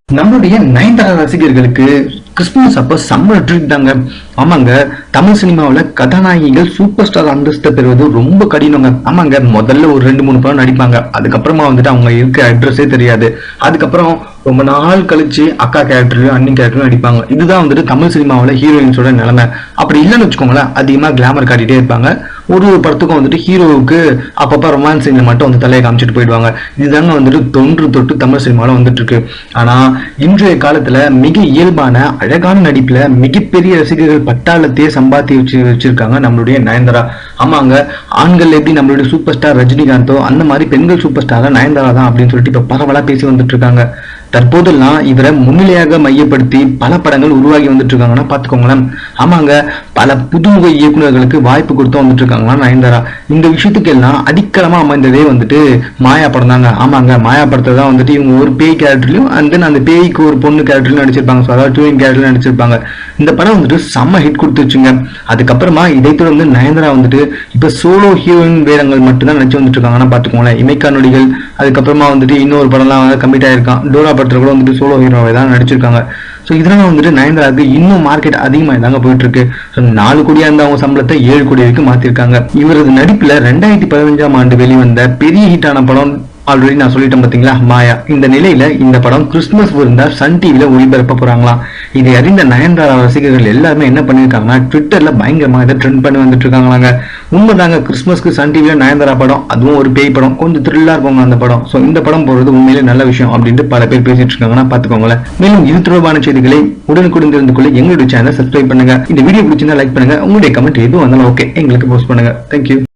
நம்மளுடைய நயன்தாரா ரசிகர்களுக்கு கிறிஸ்துமஸ் அப்ப செம்ம ட்ரீட் தாங்க. ஆமாங்க, தமிழ் சினிமாவில் கதாநாயகிகள் சூப்பர் ஸ்டார் அந்தஸ்தை பெறுவது ரொம்ப கடினங்க. ஆமாங்க, முதல்ல ஒரு 2-3 படம் நடிப்பாங்க. அதுக்கப்புறமா அவங்க இருக்க அட்ரஸே தெரியாது. அதுக்கப்புறம் ரொம்ப நாள் கழிச்சு அக்கா கேரக்டர்லயும் அண்ணி கேரக்டர்லயும் நடிப்பாங்க. இதுதான் தமிழ் சினிமாவில் ஹீரோயின்ஸோட நிலைமை. அப்படி இல்லைன்னு வச்சுக்கோங்களேன், அதிகமா கிளாமர் காட்டிட்டே இருப்பாங்க. ஒரு படத்துக்கும் ஹீரோவுக்கு அப்பப்ப ரொமான்ஸ் சீனை மட்டும் தலையை காமிச்சிட்டு போயிடுவாங்க. இதுதாங்க தொன்று தொட்டு தமிழ் சினிமாவில் வந்துட்டு இருக்கு. ஆனா இன்றைய காலத்துல மிக இயல்பான அழகான நடிப்புல மிகப்பெரிய ரசிகர்கள் பட்டாளத்தையே சம்பாத்தி வச்சிருக்காங்க நம்மளுடைய நயன்தாரா. ஆமாங்க, ஆண்கள் எப்படி நம்மளுடைய சூப்பர் ஸ்டார் ரஜினிகாந்தோ அந்த மாதிரி பெண்கள் சூப்பர் ஸ்டாரா நயன்தாரா தான் அப்படின்னு சொல்லிட்டு இப்ப பரவலா பேசி வந்துட்டு இருக்காங்க. தற்போதெல்லாம் இவரை முன்னிலையாக மையப்படுத்தி பல படங்கள் உருவாகி வந்துட்டு இருக்காங்கன்னா பாத்துக்கோங்களேன். ஆமாங்க, பல புதுமுக இயக்குநர்களுக்கு வாய்ப்பு கொடுத்து வந்துட்டு இருக்காங்களா நயன்தாரா. இந்த விஷயத்துக்கு எல்லாம் அடிக்கலமா அமைந்ததே மாயா படம் தாங்க. ஆமாங்க, மாயா படத்தை தான் இவங்க ஒரு பேய் கேரக்டர்லயும் அண்ட் தென் அந்த பேய்க்கு ஒரு பொண்ணு கேரக்டர்லயும் நடிச்சிருப்பாங்க. அதாவது டூயிங் கேரக்டர்ல நடிச்சிருப்பாங்க. இந்த படம் செம்ம ஹிட் கொடுத்துருச்சுங்க. அதுக்கப்புறமா இதை தொடர்ந்து நயன்தாரா இப்ப சோலோ ஹீரோயின் வேடங்கள் மட்டும்தான் நடிச்சு வந்துட்டு இருக்காங்கன்னா பாத்துக்கோங்களேன். இமைக்கா நொடிகள், அதுக்கப்புறமா இன்னொரு படம்லாம் கம்மிட் ஆயிருக்கான். டோரா படத்துல கூட சோலோ ஹீரோவை தான் நடிச்சிருக்காங்க. ஸோ இதனால நயன்தாராவுக்கு இன்னும் மார்க்கெட் அதிகமாக தாங்க போயிட்டு இருக்கு. 4 கோடியா இருந்த அவங்க சம்பளத்தை 7 கோடி வரைக்கும் மாத்திருக்காங்க. இவரது நடிப்புல 2015ஆம் ஆண்டு வெளிவந்த பெரிய ஹிட்டான படம் ஆல்ரெடி நான் சொல்லிட்டேன் பாத்தீங்களா, மாயா. இந்த நிலையில இந்த படம் கிறிஸ்துமஸ் விருந்தா சன் டிவில ஒளிபரப்ப போறாங்களாம். இதை அறிந்த நயன்தாரா ரசிகர்கள் எல்லாருமே என்ன பண்ணிருக்காங்கன்னா ட்விட்டர்ல பயங்கரமா இதை ட்ரெண்ட் பண்ணி வந்துட்டு இருக்காங்களாங்க. உண்மைதாங்க, கிறிஸ்துமஸ்க்கு சன் டிவில நயன்தாரா படம், அதுவும் ஒரு பேய் படம், கொஞ்சம் த்ரில்லா இருக்கும் அந்த படம். சோ இந்த படம் போறது உண்மையிலே நல்ல விஷயம் அப்படின்ட்டு பல பேர் பேசிட்டு இருக்காங்கன்னா பாத்துக்கோங்களேன். மேலும் இது தொடர்பான செய்திகளை உடனுக்குடன் தெரிந்து கொள்ள எங்களுடைய சேனலை சப்ஸ்கிரைப் பண்ணுங்க. இந்த வீடியோ பிடிச்சிருந்தா லைக் பண்ணுங்க. உங்களுடைய கமெண்ட் எதுவும் வந்தாலும் ஓகே, எங்களுக்கு போஸ்ட் பண்ணுங்க. தேங்க்யூ.